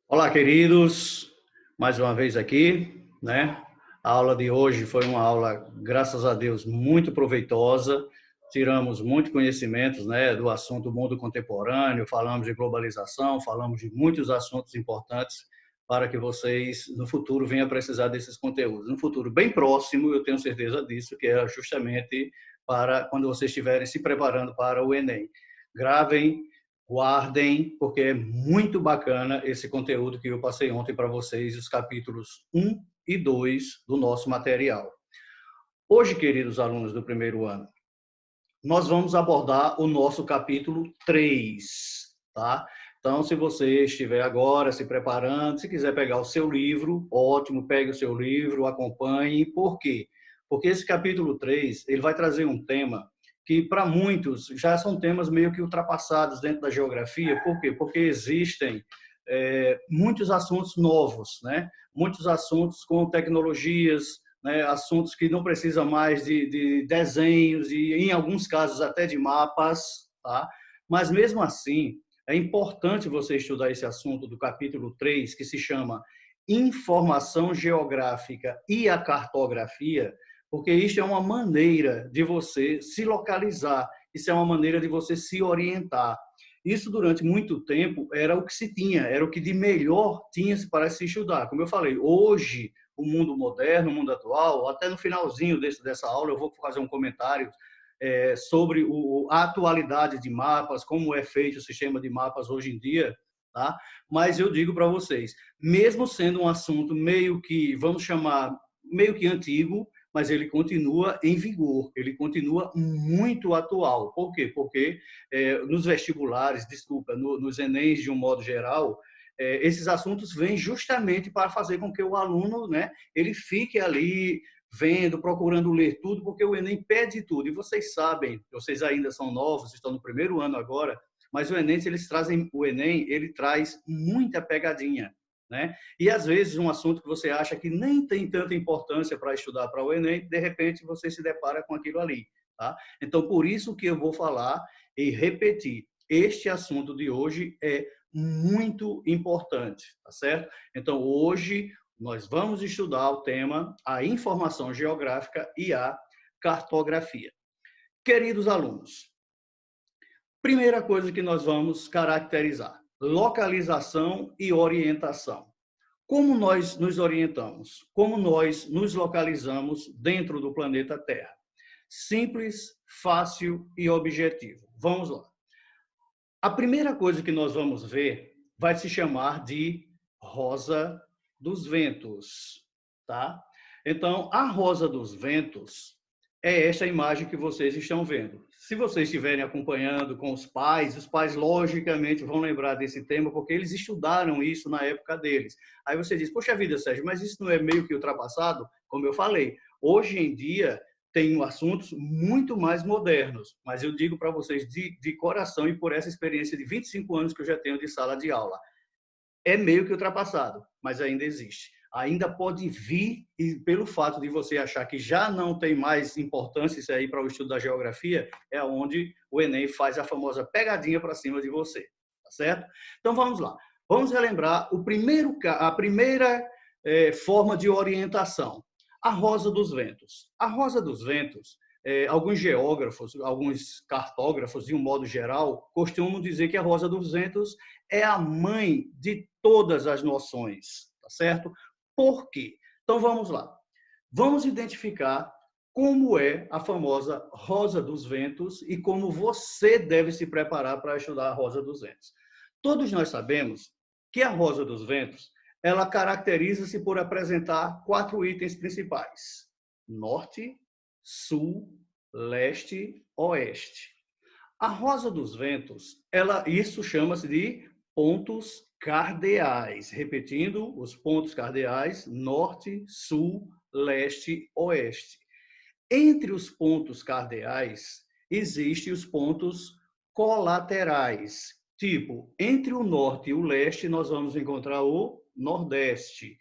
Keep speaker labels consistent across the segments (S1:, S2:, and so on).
S1: Olá, queridos, mais uma vez aqui, né? A aula de hoje foi uma aula, graças a Deus, muito proveitosa. Tiramos muito conhecimentos, né, do assunto mundo contemporâneo, falamos de globalização, falamos de muitos assuntos importantes para que vocês, no futuro, venham a precisar desses conteúdos. No futuro bem próximo, eu tenho certeza disso, que é justamente para quando vocês estiverem se preparando para o Enem. Gravem, guardem, porque é muito bacana esse conteúdo que eu passei ontem para vocês, os capítulos 1 e 2 do nosso material. Hoje, queridos alunos do primeiro ano, nós vamos abordar o nosso capítulo 3, tá? Então, se você estiver agora se preparando, se quiser pegar o seu livro, ótimo, pegue o seu livro, acompanhe. Por quê? Porque esse capítulo 3, ele vai trazer um tema que, para muitos, já são temas meio que ultrapassados dentro da geografia. Por quê? Porque existem muitos assuntos novos, né? Muitos assuntos com tecnologias, né, assuntos que não precisam mais de desenhos e, em alguns casos, até de mapas, tá? Mas, mesmo assim, é importante você estudar esse assunto do capítulo 3, que se chama Informação Geográfica e a Cartografia, porque isso é uma maneira de você se localizar, isso é uma maneira de você se orientar. Isso, durante muito tempo, era o que se tinha, era o que de melhor tinha para se estudar. Como eu falei, hoje, o mundo moderno, o mundo atual, até no finalzinho dessa aula eu vou fazer um comentário sobre a atualidade de mapas, como é feito o sistema de mapas hoje em dia, tá? Mas eu digo para vocês, mesmo sendo um assunto meio que, vamos chamar, meio que antigo, mas ele continua em vigor, ele continua muito atual. Por quê? Porque nos vestibulares, desculpa, nos Enems de um modo geral, esses assuntos vêm justamente para fazer com que o aluno, né, ele fique ali vendo, procurando ler tudo, porque o Enem pede tudo. E vocês sabem, vocês ainda são novos, estão no primeiro ano agora, mas o Enem, ele traz muita pegadinha, né? E às vezes um assunto que você acha que nem tem tanta importância para estudar para o Enem, de repente você se depara com aquilo ali, tá? Então, por isso que eu vou falar e repetir, este assunto de hoje é muito importante, tá certo? Então, hoje nós vamos estudar o tema a informação geográfica e a cartografia. Queridos alunos, primeira coisa que nós vamos caracterizar: localização e orientação. Como nós nos orientamos? Como nós nos localizamos dentro do planeta Terra? Simples, fácil e objetivo. Vamos lá. A primeira coisa que nós vamos ver vai se chamar de Rosa dos Ventos, tá? Então, a Rosa dos Ventos é esta imagem que vocês estão vendo. Se vocês estiverem acompanhando com os pais logicamente vão lembrar desse tema, porque eles estudaram isso na época deles. Aí você diz, poxa vida, Sérgio, mas isso não é meio que ultrapassado? Como eu falei, hoje em dia tem assuntos muito mais modernos, mas eu digo para vocês de coração e por essa experiência de 25 anos que eu já tenho de sala de aula, é meio que ultrapassado, mas ainda existe. Ainda pode vir, e pelo fato de você achar que já não tem mais importância isso aí para o estudo da geografia, é onde o Enem faz a famosa pegadinha para cima de você, tá certo? Então vamos lá. Vamos relembrar a primeira forma de orientação, a Rosa dos Ventos. A Rosa dos Ventos, alguns geógrafos, alguns cartógrafos, de um modo geral, costumam dizer que a Rosa dos Ventos é a mãe de todas as noções, tá certo? Por quê? Então vamos lá. Vamos identificar como é a famosa Rosa dos Ventos e como você deve se preparar para estudar a Rosa dos Ventos. Todos nós sabemos que a Rosa dos Ventos, ela caracteriza-se por apresentar 4 itens principais: norte, sul, leste, oeste. A Rosa dos Ventos, isso chama-se de pontos cardeais. Repetindo, os pontos cardeais: norte, sul, leste, oeste. Entre os pontos cardeais, existem os pontos colaterais. Tipo, entre o norte e o leste, nós vamos encontrar o nordeste.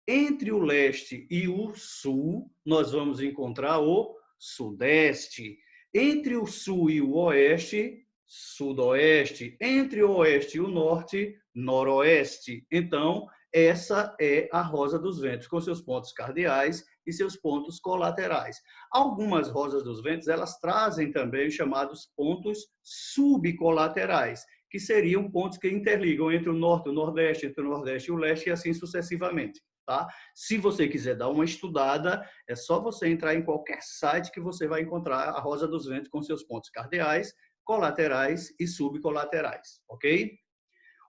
S1: Entre o leste e o sul, nós vamos encontrar o sudeste. Entre o sul e o oeste, sudoeste, entre o oeste e o norte, noroeste. Então, essa é a rosa dos ventos, com seus pontos cardeais e seus pontos colaterais. Algumas rosas dos ventos, elas trazem também os chamados pontos subcolaterais, que seriam pontos que interligam entre o norte e o nordeste, entre o nordeste e o leste, e assim sucessivamente. Tá? Se você quiser dar uma estudada, é só você entrar em qualquer site que você vai encontrar a rosa dos ventos com seus pontos cardeais, colaterais e subcolaterais, ok?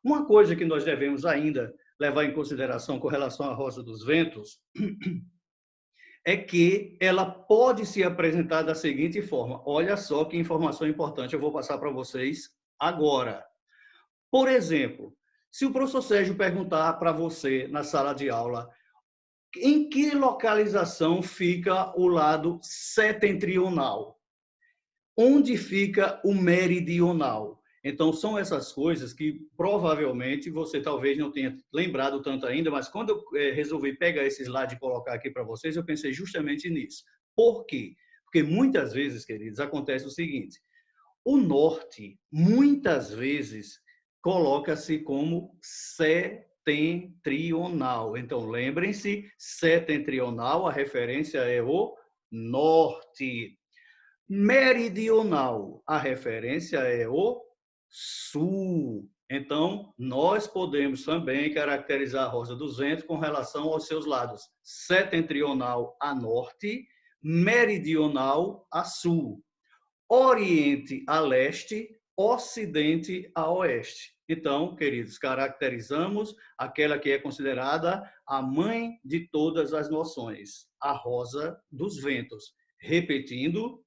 S1: Uma coisa que nós devemos ainda levar em consideração com relação à rosa dos ventos é que ela pode se apresentar da seguinte forma. Olha só que informação importante eu vou passar para vocês agora. Por exemplo, se o professor Sérgio perguntar para você na sala de aula em que localização fica o lado setentrional, onde fica o meridional. Então, são essas coisas que provavelmente você talvez não tenha lembrado tanto ainda, mas quando eu resolvi pegar esse slide e colocar aqui para vocês, eu pensei justamente nisso. Por quê? Porque muitas vezes, queridos, acontece o seguinte, o norte, muitas vezes, coloca-se como setentrional. Então, lembrem-se, setentrional, a referência é o norte. Meridional, a referência é o sul. Então, nós podemos também caracterizar a rosa dos ventos com relação aos seus lados setentrional a norte, meridional a sul, oriente a leste, ocidente a oeste. Então, queridos, caracterizamos aquela que é considerada a mãe de todas as noções, a rosa dos ventos. Repetindo,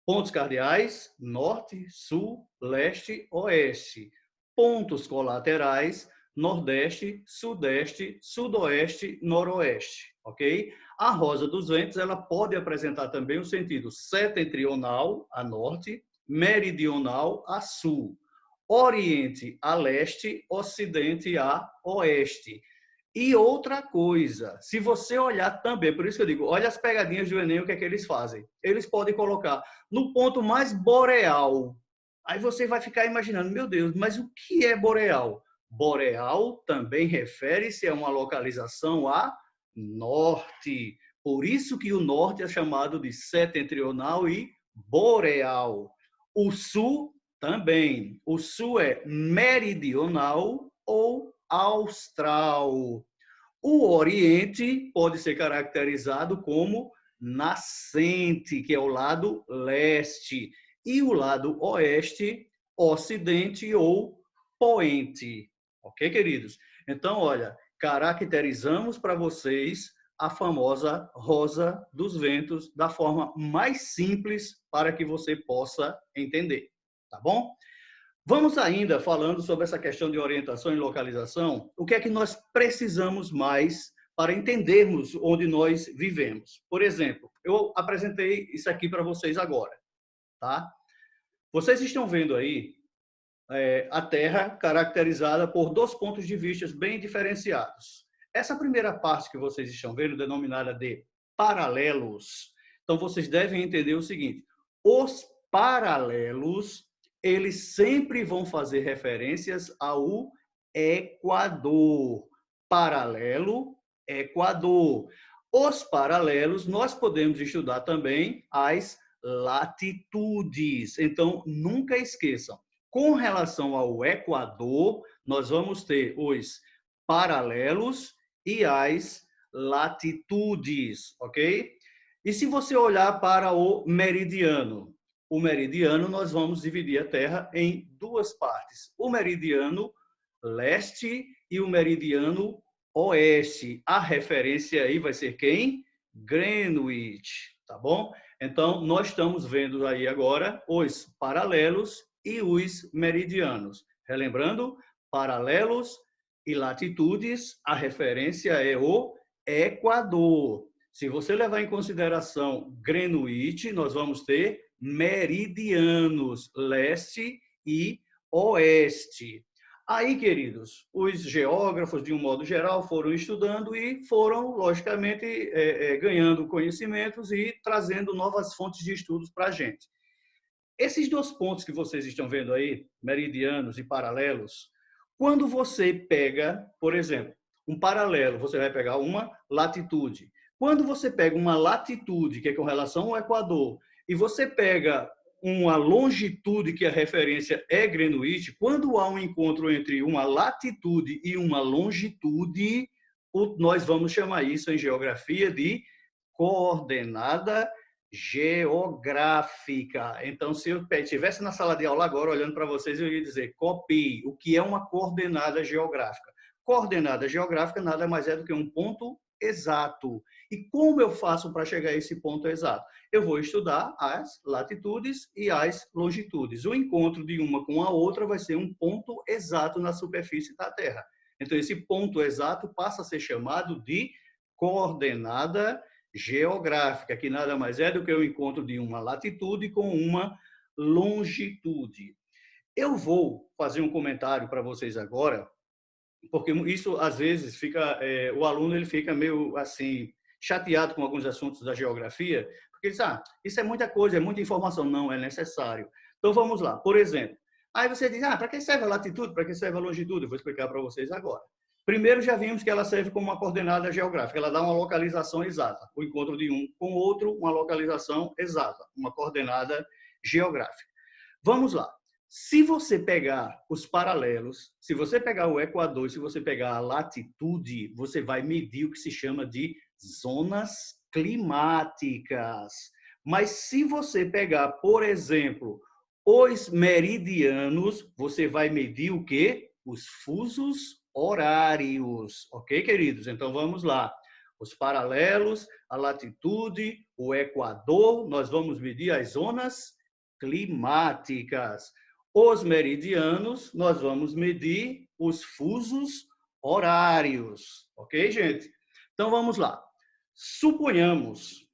S1: pontos cardeais, norte, sul, leste, oeste. Pontos colaterais, nordeste, sudeste, sudoeste, noroeste, ok? A rosa dos ventos, ela pode apresentar também o sentido setentrional a norte, meridional a sul, oriente a leste, ocidente a oeste. E outra coisa, se você olhar também, por isso que eu digo, olha as pegadinhas do Enem, o que é que eles fazem? Eles podem colocar no ponto mais boreal. Aí você vai ficar imaginando, meu Deus, mas o que é boreal? Boreal também refere-se a uma localização a norte. Por isso que o norte é chamado de setentrional e boreal. O sul também. O sul é meridional ou austral. O Oriente pode ser caracterizado como nascente, que é o lado leste, e o lado oeste, ocidente ou poente. Ok, queridos? Então, olha, caracterizamos para vocês a famosa rosa dos ventos da forma mais simples para que você possa entender, tá bom? Vamos ainda falando sobre essa questão de orientação e localização, o que é que nós precisamos mais para entendermos onde nós vivemos. Por exemplo, eu apresentei isso aqui para vocês agora, tá? Vocês estão vendo aí a Terra caracterizada por dois pontos de vista bem diferenciados. Essa primeira parte que vocês estão vendo, denominada de paralelos, então vocês devem entender o seguinte, os paralelos eles sempre vão fazer referências ao Equador. Paralelo, Equador. Os paralelos, nós podemos estudar também as latitudes. Então, nunca esqueçam, com relação ao Equador, nós vamos ter os paralelos e as latitudes, ok? E se você olhar para o meridiano, nós vamos dividir a Terra em duas partes. O meridiano leste e o meridiano oeste. A referência aí vai ser quem? Greenwich, tá bom? Então, nós estamos vendo aí agora os paralelos e os meridianos. Relembrando, paralelos e latitudes, a referência é o Equador. Se você levar em consideração Greenwich, nós vamos ter meridianos, leste e oeste. Aí, queridos, os geógrafos, de um modo geral, foram estudando e foram, logicamente, ganhando conhecimentos e trazendo novas fontes de estudos para a gente. Esses dois pontos que vocês estão vendo aí, meridianos e paralelos, quando você pega, por exemplo, um paralelo, você vai pegar uma latitude. Quando você pega uma latitude, que é com relação ao Equador, e você pega uma longitude, que a referência é Greenwich, quando há um encontro entre uma latitude e uma longitude, nós vamos chamar isso em geografia de coordenada geográfica. Então, se eu estivesse na sala de aula agora olhando para vocês, eu ia dizer, copie, o que é uma coordenada geográfica? Coordenada geográfica nada mais é do que um ponto exato. E como eu faço para chegar a esse ponto exato? Eu vou estudar as latitudes e as longitudes. O encontro de uma com a outra vai ser um ponto exato na superfície da Terra. Então, esse ponto exato passa a ser chamado de coordenada geográfica, que nada mais é do que o encontro de uma latitude com uma longitude. Eu vou fazer um comentário para vocês agora, porque isso às vezes fica, o aluno ele fica meio assim chateado com alguns assuntos da geografia, porque ele diz, isso é muita coisa, é muita informação. Não é necessário. Então vamos lá, por exemplo, aí você diz, para que serve a latitude, para que serve a longitude? Eu vou explicar para vocês agora. Primeiro, já vimos que ela serve como uma coordenada geográfica, ela dá uma localização exata. O encontro de um com o outro, uma localização exata, uma coordenada geográfica. Vamos lá. Se você pegar os paralelos, se você pegar o Equador, se você pegar a latitude, você vai medir o que se chama de zonas climáticas. Mas se você pegar, por exemplo, os meridianos, você vai medir o quê? Os fusos horários. Ok, queridos? Então, vamos lá. Os paralelos, a latitude, o Equador, nós vamos medir as zonas climáticas. Os meridianos, nós vamos medir os fusos horários. Ok, gente? Então, vamos lá. Suponhamos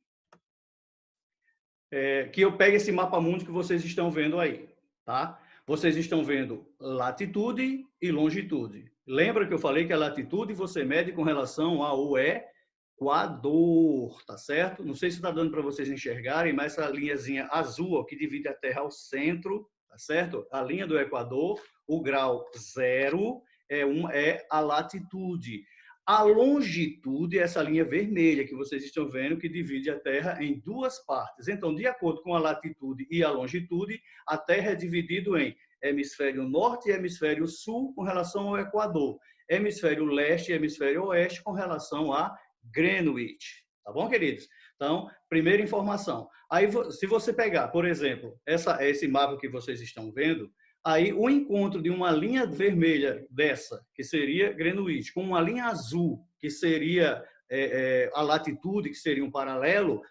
S1: que eu pegue esse mapa mundo que vocês estão vendo aí, tá? Vocês estão vendo latitude e longitude. Lembra que eu falei que a latitude você mede com relação ao Equador, tá certo? Não sei se está dando para vocês enxergarem, mas essa linhazinha azul ó, que divide a Terra ao centro, tá certo? A linha do Equador, o grau 0 é a latitude. A longitude é essa linha vermelha que vocês estão vendo, que divide a Terra em duas partes. Então, de acordo com a latitude e a longitude, a Terra é dividida em hemisfério norte e hemisfério sul com relação ao Equador. Hemisfério leste e hemisfério oeste com relação a Greenwich. Tá bom, queridos? Então, primeira informação. Aí, se você pegar, por exemplo, esse mapa que vocês estão vendo, aí o encontro de uma linha vermelha dessa, que seria Greenwich, com uma linha azul, que seria a latitude, que seria um paralelo,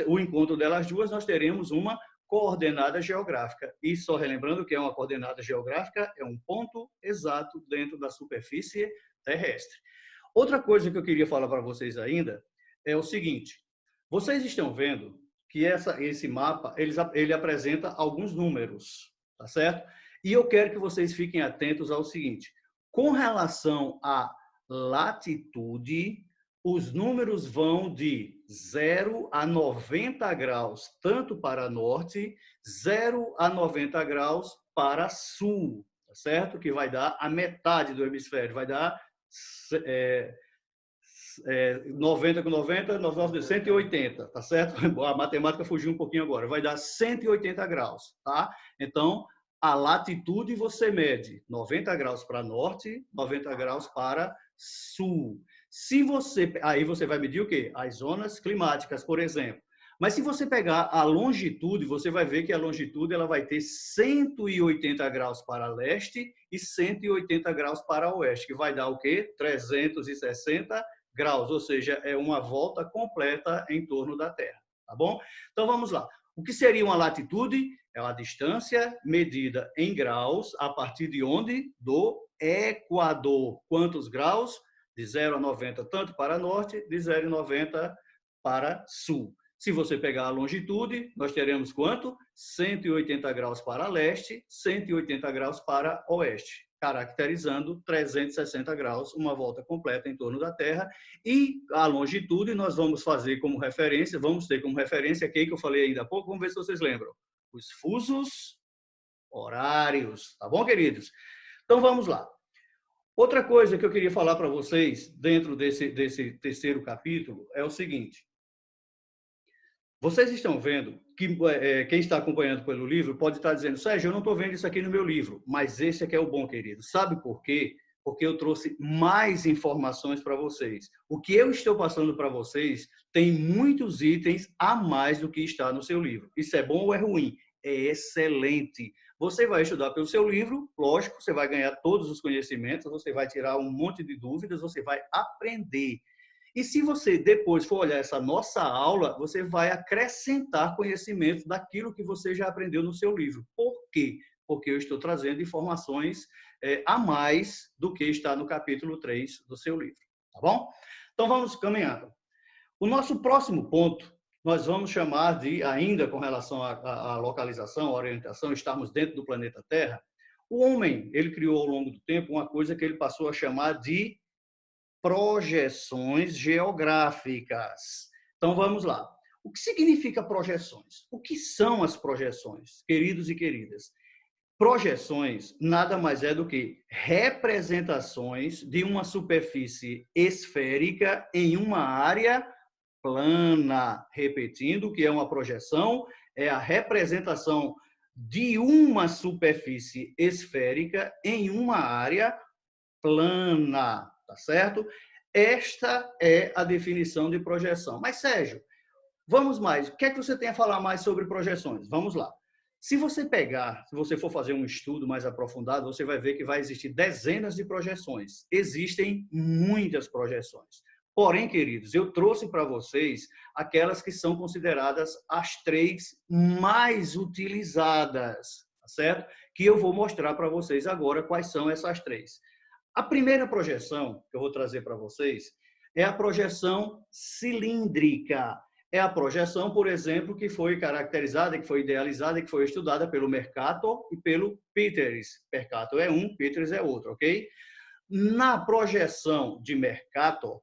S1: o encontro delas duas, nós teremos uma coordenada geográfica. E só relembrando que é uma coordenada geográfica, é um ponto exato dentro da superfície terrestre. Outra coisa que eu queria falar para vocês ainda é o seguinte, vocês estão vendo que esse mapa, ele apresenta alguns números, tá certo? E eu quero que vocês fiquem atentos ao seguinte, com relação à latitude, os números vão de 0 a 90 graus, tanto para norte, 0 a 90 graus para sul, tá certo? Que vai dar a metade do hemisfério, vai dar 90 com 90, nós vamos de 180, tá certo? A matemática fugiu um pouquinho agora, vai dar 180 graus, tá? Então, a latitude você mede 90 graus para norte, 90 graus para sul. Aí você vai medir o quê? As zonas climáticas, por exemplo. Mas se você pegar a longitude, você vai ver que a longitude ela vai ter 180 graus para leste e 180 graus para oeste, que vai dar o quê? 360 graus, ou seja, é uma volta completa em torno da Terra, tá bom? Então vamos lá. O que seria uma latitude? É uma distância medida em graus a partir de onde? Do Equador. Quantos graus? De 0 a 90, tanto para norte, de 0 a 90 para sul. Se você pegar a longitude, nós teremos quanto? 180 graus para leste, 180 graus para oeste, caracterizando 360 graus, uma volta completa em torno da Terra. E a longitude nós vamos fazer como referência, vamos ter como referência aqui que eu falei ainda há pouco, vamos ver se vocês lembram. os fusos horários. Tá bom, queridos? Então, vamos lá. Outra coisa que eu queria falar para vocês, dentro desse terceiro capítulo, é o seguinte. Vocês estão vendo que quem está acompanhando pelo livro pode estar dizendo, Sérgio, eu não estou vendo isso aqui no meu livro, mas esse aqui é o bom, querido. Sabe por quê? Porque eu trouxe mais informações para vocês. O que eu estou passando para vocês tem muitos itens a mais do que está no seu livro. Isso é bom ou é ruim? É excelente. Você vai estudar pelo seu livro, lógico, você vai ganhar todos os conhecimentos, você vai tirar um monte de dúvidas, você vai aprender. E se você depois for olhar essa nossa aula, você vai acrescentar conhecimento daquilo que você já aprendeu no seu livro. Por quê? Porque eu estou trazendo informações a mais do que está no capítulo 3 do seu livro. Tá bom? Então, vamos caminhando. O nosso próximo ponto, nós vamos chamar de, ainda com relação à localização, à orientação, estarmos dentro do planeta Terra, o homem, ele criou ao longo do tempo uma coisa que ele passou a chamar de projeções geográficas. Então, vamos lá. O que significa projeções? O que são as projeções, queridos e queridas? Projeções nada mais é do que representações de uma superfície esférica em uma área plana. Repetindo, o que é uma projeção? É a representação de uma superfície esférica em uma área plana. Tá certo? Esta é a definição de projeção. Mas, Sérgio, vamos mais. O que é que você tem a falar mais sobre projeções? Vamos lá. Se você for fazer um estudo mais aprofundado, você vai ver que vai existir dezenas de projeções. Existem muitas projeções. Porém, queridos, eu trouxe para vocês aquelas que são consideradas as 3 mais utilizadas, tá certo? Que eu vou mostrar para vocês agora quais são essas 3. A primeira projeção que eu vou trazer para vocês é a projeção cilíndrica. É a projeção, por exemplo, que foi caracterizada, que foi idealizada, que foi estudada pelo Mercator e pelo Peters. Mercator é um, Peters é outro, ok? Na projeção de Mercator,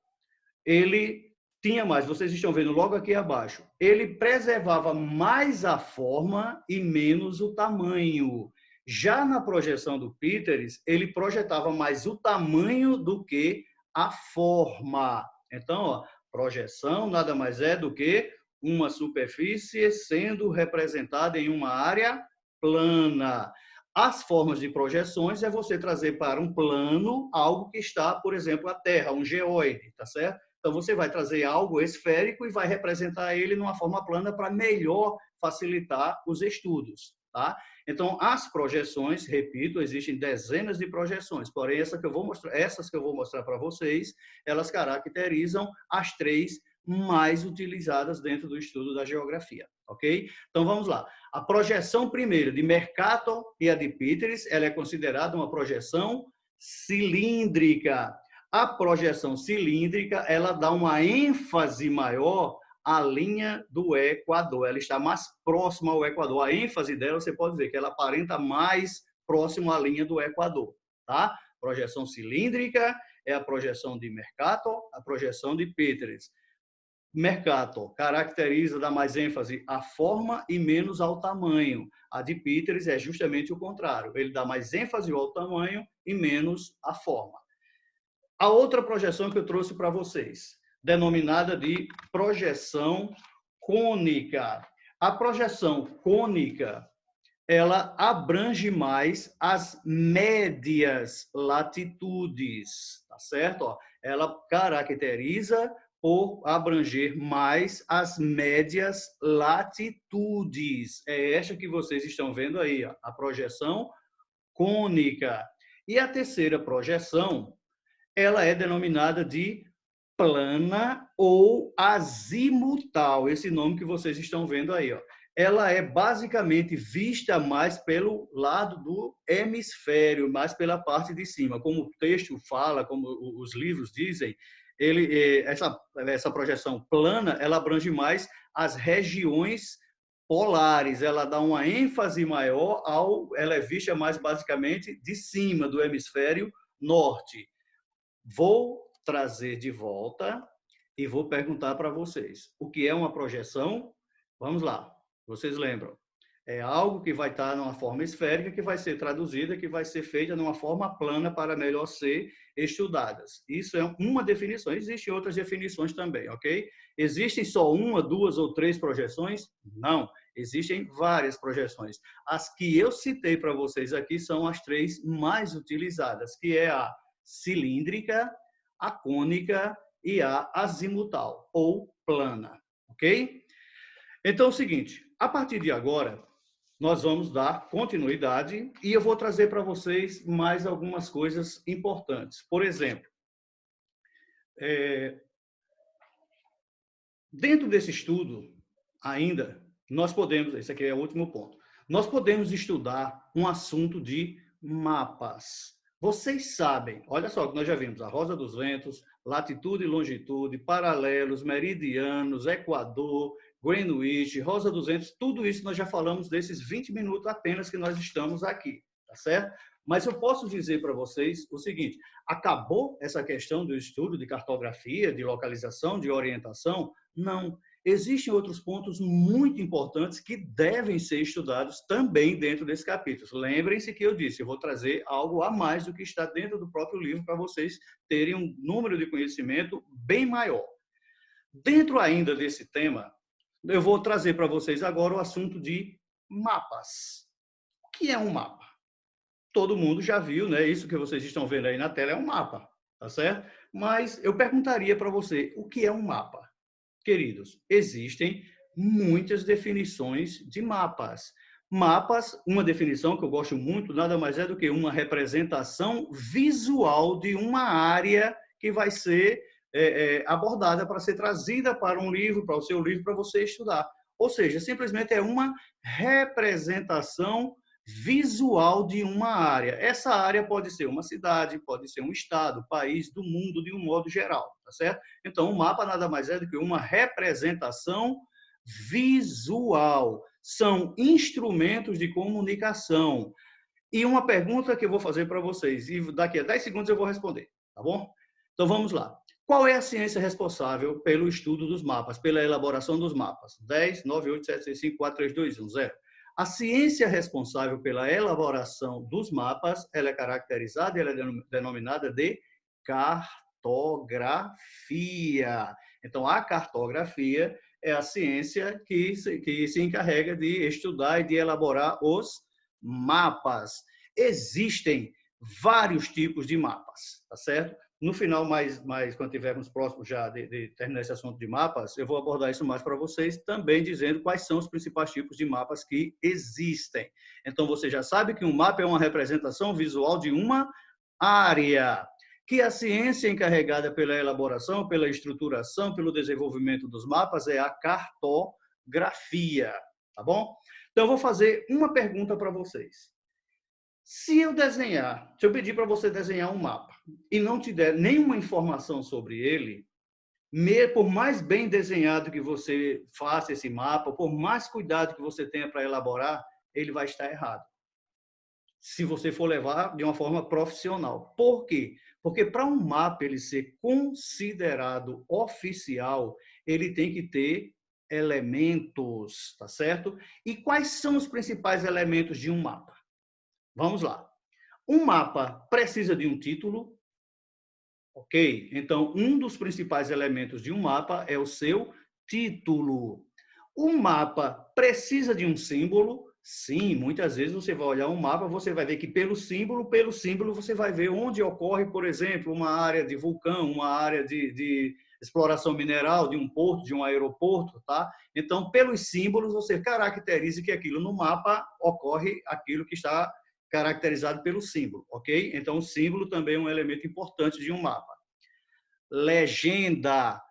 S1: ele tinha mais, vocês estão vendo logo aqui abaixo, ele preservava mais a forma e menos o tamanho. Já na projeção do Peters, ele projetava mais o tamanho do que a forma. Então, ó, projeção nada mais é do que uma superfície sendo representada em uma área plana. As formas de projeções é você trazer para um plano algo que está, por exemplo, a Terra, um geóide, tá certo? Então, você vai trazer algo esférico e vai representar ele numa forma plana para melhor facilitar os estudos, tá? Então, as projeções, repito, existem dezenas de projeções, porém, essas que eu vou mostrar para vocês, elas caracterizam as 3 mais utilizadas dentro do estudo da geografia, ok? Então, vamos lá. A projeção primeira de Mercator e a de Peters, ela é considerada uma projeção cilíndrica. A projeção cilíndrica, ela dá uma ênfase maior à linha do Equador. Ela está mais próxima ao Equador. A ênfase dela, você pode ver que ela aparenta mais próximo à linha do Equador, tá? Projeção cilíndrica é a projeção de Mercator, a projeção de Peters. Mercator caracteriza, dá mais ênfase à forma e menos ao tamanho. A de Peters é justamente o contrário. Ele dá mais ênfase ao tamanho e menos à forma. A outra projeção que eu trouxe para vocês, denominada de projeção cônica. A projeção cônica, ela abrange mais as médias latitudes, tá certo? Ela caracteriza por abranger mais as médias latitudes. É esta que vocês estão vendo aí, ó, a projeção cônica. E a terceira projeção, ela é denominada de plana ou azimutal, esse nome que vocês estão vendo aí, ó. Ela é basicamente vista mais pelo lado do hemisfério, mais pela parte de cima. Como o texto fala, como os livros dizem, essa projeção plana, ela abrange mais as regiões polares, ela dá uma ênfase maior ela é vista mais basicamente de cima do hemisfério norte. Vou trazer de volta e vou perguntar para vocês. O que é uma projeção? Vamos lá. Vocês lembram? É algo que vai estar numa forma esférica, que vai ser traduzida, que vai ser feita numa forma plana para melhor ser estudadas. Isso é uma definição. Existem outras definições também, ok? Existem só uma, duas ou três projeções? Não. Existem várias projeções. As que eu citei para vocês aqui são as três mais utilizadas, que é a cilíndrica, a cônica e a azimutal, ou plana, ok? Então, é o seguinte, a partir de agora, nós vamos dar continuidade e eu vou trazer para vocês mais algumas coisas importantes. Por exemplo, dentro desse estudo, ainda, nós podemos, esse aqui é o último ponto, nós podemos estudar um assunto de mapas. Vocês sabem, olha só que nós já vimos a Rosa dos Ventos, latitude e longitude, paralelos, meridianos, Equador, Greenwich, Rosa dos Ventos, tudo isso nós já falamos desses 20 minutos apenas que nós estamos aqui, tá certo? Mas eu posso dizer para vocês o seguinte, acabou essa questão do estudo de cartografia, de localização, de orientação? Não. Existem outros pontos muito importantes que devem ser estudados também dentro desse capítulo. Lembrem-se que eu disse, eu vou trazer algo a mais do que está dentro do próprio livro para vocês terem um número de conhecimento bem maior. Dentro ainda desse tema, eu vou trazer para vocês agora o assunto de mapas. O que é um mapa? Todo mundo já viu, né? Isso que vocês estão vendo aí na tela é um mapa, tá certo? Mas eu perguntaria para você, o que é um mapa? Queridos, existem muitas definições de mapas. Mapas, uma definição que eu gosto muito, nada mais é do que uma representação visual de uma área que vai ser abordada para ser trazida para um livro, para o seu livro, para você estudar. Ou seja, simplesmente é uma representação visual de uma área. Essa área pode ser uma cidade, pode ser um estado, país, do mundo de um modo geral, tá certo? Então, o mapa nada mais é do que uma representação visual. São instrumentos de comunicação. E uma pergunta que eu vou fazer para vocês, e daqui a 10 segundos eu vou responder, tá bom? Então, vamos lá. Qual é a ciência responsável pelo estudo dos mapas, pela elaboração dos mapas? 10, 9, 8, 7, 6, 5, 4, 3, 2, 1, 0. A ciência responsável pela elaboração dos mapas, ela é caracterizada, ela é denominada de cartografia. Então, a cartografia é a ciência que se encarrega de estudar e de elaborar os mapas. Existem vários tipos de mapas, tá certo? No final, quando estivermos próximos já de terminar esse assunto de mapas, eu vou abordar isso mais para vocês, também dizendo quais são os principais tipos de mapas que existem. Então, você já sabe que um mapa é uma representação visual de uma área, que a ciência encarregada pela elaboração, pela estruturação, pelo desenvolvimento dos mapas é a cartografia, tá bom? Então, eu vou fazer uma pergunta para vocês. Se eu pedir para você desenhar um mapa e não te der nenhuma informação sobre ele, por mais bem desenhado que você faça esse mapa, por mais cuidado que você tenha para elaborar, ele vai estar errado. Se você for levar de uma forma profissional. Por quê? Porque para um mapa ele ser considerado oficial, ele tem que ter elementos, tá certo? E quais são os principais elementos de um mapa? Vamos lá. Um mapa precisa de um título, ok? Então, um dos principais elementos de um mapa é o seu título. Um mapa precisa de um símbolo? Sim, muitas vezes você vai olhar um mapa, você vai ver que pelo símbolo você vai ver onde ocorre, por exemplo, uma área de vulcão, uma área de exploração mineral, de um porto, de um aeroporto, tá? Então, pelos símbolos, você caracteriza que aquilo no mapa ocorre aquilo que está caracterizado pelo símbolo, ok? Então, o símbolo também é um elemento importante de um mapa. Legenda.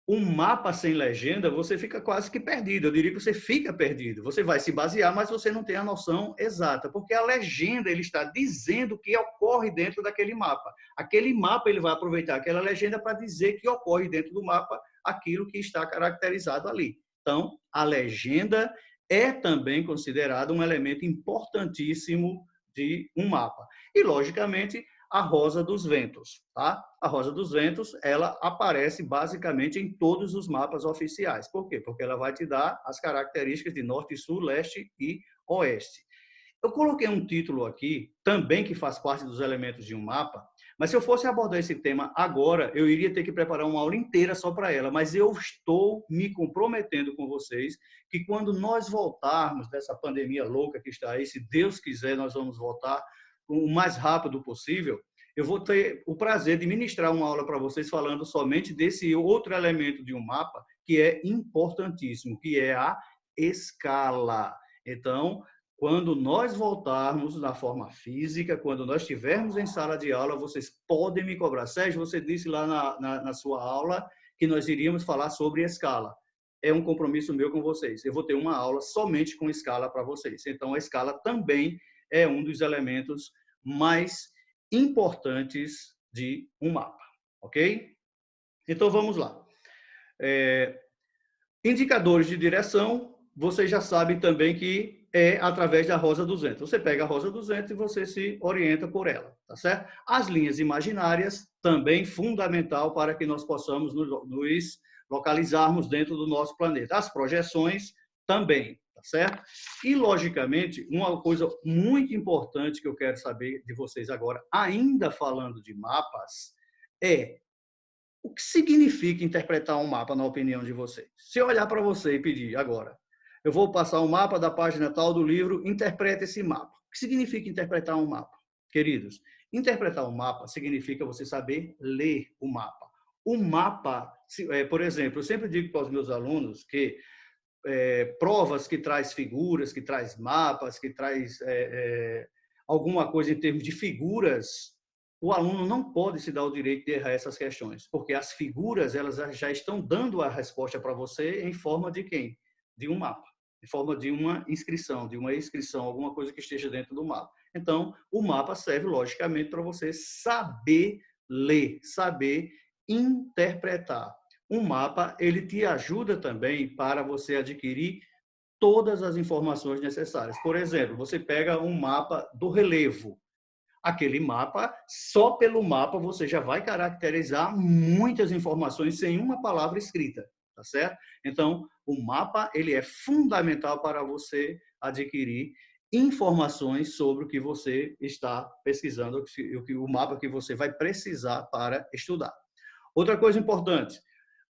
S1: Um mapa sem legenda, você fica quase que perdido. Eu diria que você fica perdido. Você vai se basear, mas você não tem a noção exata, porque a legenda ele está dizendo o que ocorre dentro daquele mapa. Aquele mapa ele vai aproveitar aquela legenda para dizer que ocorre dentro do mapa aquilo que está caracterizado ali. Então, a legenda é também considerada um elemento importantíssimo de um mapa. E, logicamente, a Rosa dos Ventos, tá? A Rosa dos Ventos, ela aparece basicamente em todos os mapas oficiais. Por quê? Porque ela vai te dar as características de norte, sul, leste e oeste. Eu coloquei um título aqui, também que faz parte dos elementos de um mapa, mas se eu fosse abordar esse tema agora, eu iria ter que preparar uma aula inteira só para ela, mas eu estou me comprometendo com vocês que quando nós voltarmos dessa pandemia louca que está aí, se Deus quiser, nós vamos voltar o mais rápido possível, eu vou ter o prazer de ministrar uma aula para vocês falando somente desse outro elemento de um mapa que é importantíssimo, que é a escala. Então, quando nós voltarmos na forma física, quando nós estivermos em sala de aula, vocês podem me cobrar. Sérgio, você disse lá na sua aula que nós iríamos falar sobre escala. É um compromisso meu com vocês. Eu vou ter uma aula somente com escala para vocês. Então, a escala também é um dos elementos mais importantes de um mapa, ok? Então, vamos lá. Indicadores de direção, vocês já sabem também que é através da Rosa 200. Você pega a Rosa 200 e você se orienta por ela, tá certo? As linhas imaginárias, também fundamental para que nós possamos nos localizarmos dentro do nosso planeta. As projeções também, tá certo? E, logicamente, uma coisa muito importante que eu quero saber de vocês agora, ainda falando de mapas, é o que significa interpretar um mapa, na opinião de vocês? Se eu olhar para você e pedir agora, eu vou passar um mapa da página tal do livro, interpreta esse mapa. O que significa interpretar um mapa? Queridos, interpretar um mapa significa você saber ler o mapa. O mapa, por exemplo, eu sempre digo para os meus alunos que provas que traz figuras, que traz mapas, que traz alguma coisa em termos de figuras, o aluno não pode se dar o direito de errar essas questões, porque as figuras elas já estão dando a resposta para você em forma de quem? De um mapa, em forma de uma inscrição, alguma coisa que esteja dentro do mapa. Então, o mapa serve, logicamente, para você saber ler, saber interpretar. Um mapa, ele te ajuda também para você adquirir todas as informações necessárias. Por exemplo, você pega um mapa do relevo. Aquele mapa, só pelo mapa você já vai caracterizar muitas informações sem uma palavra escrita, tá certo? Então, o mapa, ele é fundamental para você adquirir informações sobre o que você está pesquisando, o mapa que você vai precisar para estudar. Outra coisa importante,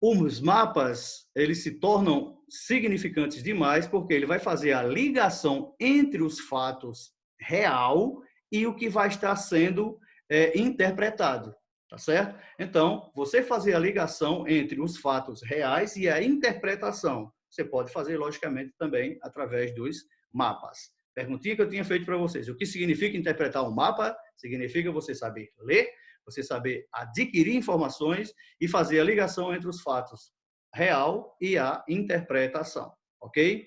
S1: os mapas, eles se tornam significantes demais porque ele vai fazer a ligação entre os fatos real e o que vai estar sendo interpretado, tá certo? Então, você fazer a ligação entre os fatos reais e a interpretação, você pode fazer, logicamente, também através dos mapas. Perguntinha que eu tinha feito para vocês. O que significa interpretar um mapa? Significa você saber ler, você saber adquirir informações e fazer a ligação entre os fatos real e a interpretação, ok?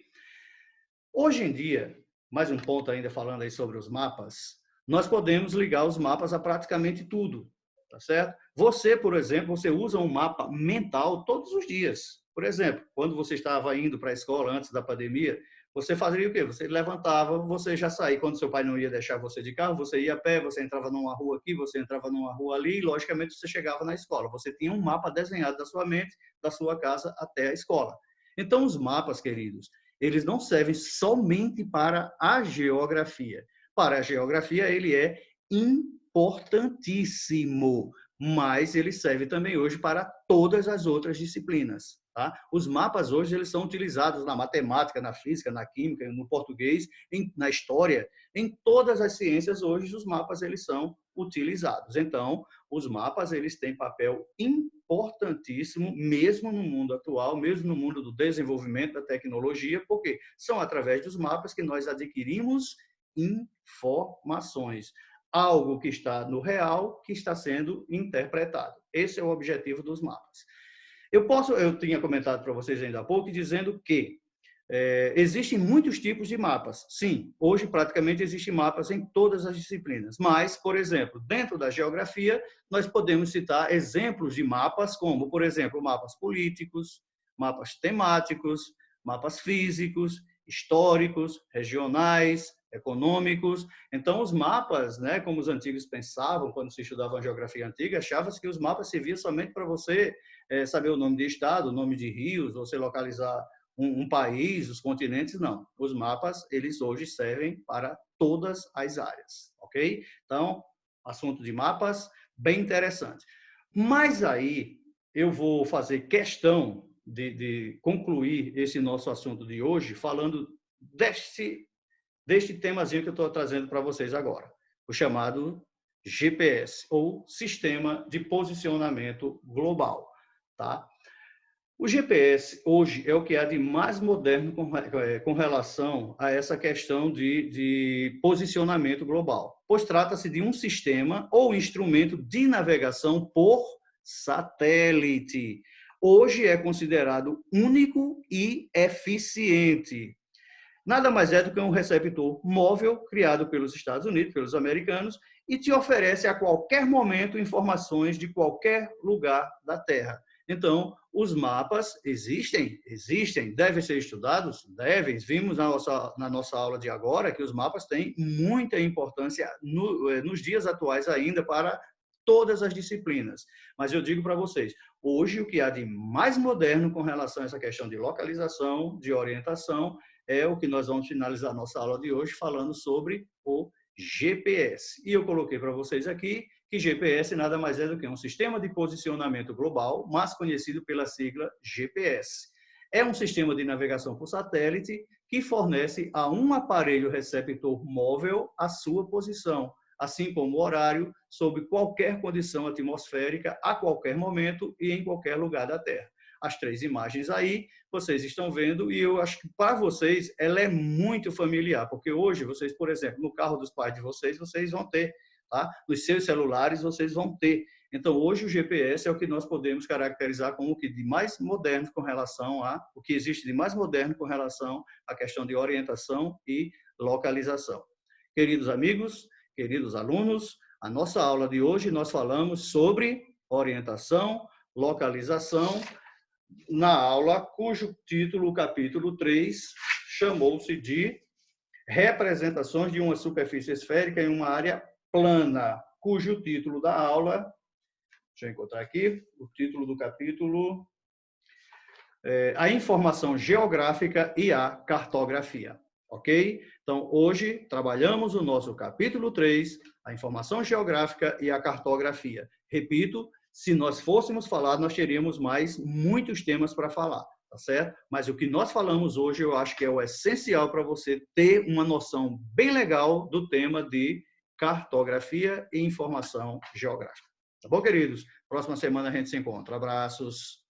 S1: Hoje em dia, mais um ponto ainda falando aí sobre os mapas, nós podemos ligar os mapas a praticamente tudo, tá certo? Você, por exemplo, você usa um mapa mental todos os dias. Por exemplo, quando você estava indo para a escola antes da pandemia, você fazia o quê? Você levantava, você já saía. Quando seu pai não ia deixar você de carro, você ia a pé, você entrava numa rua aqui, você entrava numa rua ali, e logicamente você chegava na escola. Você tinha um mapa desenhado da sua mente, da sua casa até a escola. Então, os mapas, queridos, eles não servem somente para a geografia. Para a geografia, ele é importantíssimo, mas ele serve também hoje para todas as outras disciplinas. Tá? Os mapas hoje eles são utilizados na matemática, na física, na química, no português, na história, em todas as ciências hoje os mapas eles são utilizados. Então, os mapas eles têm papel importantíssimo, mesmo no mundo atual, mesmo no mundo do desenvolvimento da tecnologia, porque são através dos mapas que nós adquirimos informações. Algo que está no real, que está sendo interpretado. Esse é o objetivo dos mapas. Eu tinha comentado para vocês ainda há pouco, dizendo que existem muitos tipos de mapas. Sim, hoje praticamente existem mapas em todas as disciplinas. Mas, por exemplo, dentro da geografia, nós podemos citar exemplos de mapas como, por exemplo, mapas políticos, mapas temáticos, mapas físicos, históricos, regionais, econômicos. Então, os mapas, né, como os antigos pensavam, quando se estudava a geografia antiga, achavam que os mapas serviam somente para você saber o nome de estado, o nome de rios, você localizar um país, os continentes, não. Os mapas, eles hoje servem para todas as áreas, ok? Então, assunto de mapas, bem interessante. Mas aí, eu vou fazer questão de concluir esse nosso assunto de hoje falando deste temazinho que eu estou trazendo para vocês agora, o chamado GPS, ou Sistema de Posicionamento Global, tá? O GPS hoje é o que há de mais moderno com relação a essa questão de posicionamento global, pois trata-se de um sistema ou instrumento de navegação por satélite. Hoje é considerado único e eficiente. Nada mais é do que um receptor móvel criado pelos Estados Unidos, pelos americanos, e te oferece a qualquer momento informações de qualquer lugar da Terra. Então, os mapas existem, devem ser estudados, devem. Vimos na nossa aula de agora que os mapas têm muita importância nos dias atuais ainda para todas as disciplinas. Mas eu digo para vocês, hoje o que há de mais moderno com relação a essa questão de localização, de orientação, é o que nós vamos finalizar a nossa aula de hoje falando sobre o GPS. E eu coloquei para vocês aqui que GPS nada mais é do que um sistema de posicionamento global, mais conhecido pela sigla GPS. É um sistema de navegação por satélite que fornece a um aparelho receptor móvel a sua posição, assim como o horário, sob qualquer condição atmosférica, a qualquer momento e em qualquer lugar da Terra. As 3 imagens aí, vocês estão vendo, e eu acho que para vocês ela é muito familiar, porque hoje vocês, por exemplo, no carro dos pais de vocês vão ter, tá? Nos seus celulares vocês vão ter. Então, hoje o GPS é o que nós podemos caracterizar como o que de mais moderno com relação o que existe de mais moderno com relação à questão de orientação e localização. Queridos amigos, queridos alunos, a nossa aula de hoje nós falamos sobre orientação, localização, na aula cujo título, capítulo 3, chamou-se de Representações de uma superfície esférica em uma área plana, cujo título da aula, deixa eu encontrar aqui, o título do capítulo, a informação geográfica e a cartografia, ok? Então, hoje, trabalhamos o nosso capítulo 3, a informação geográfica e a cartografia. Repito, se nós fôssemos falar, nós teríamos muitos temas para falar, tá certo? Mas o que nós falamos hoje, eu acho que é o essencial para você ter uma noção bem legal do tema de cartografia e informação geográfica. Tá bom, queridos? Próxima semana a gente se encontra. Abraços.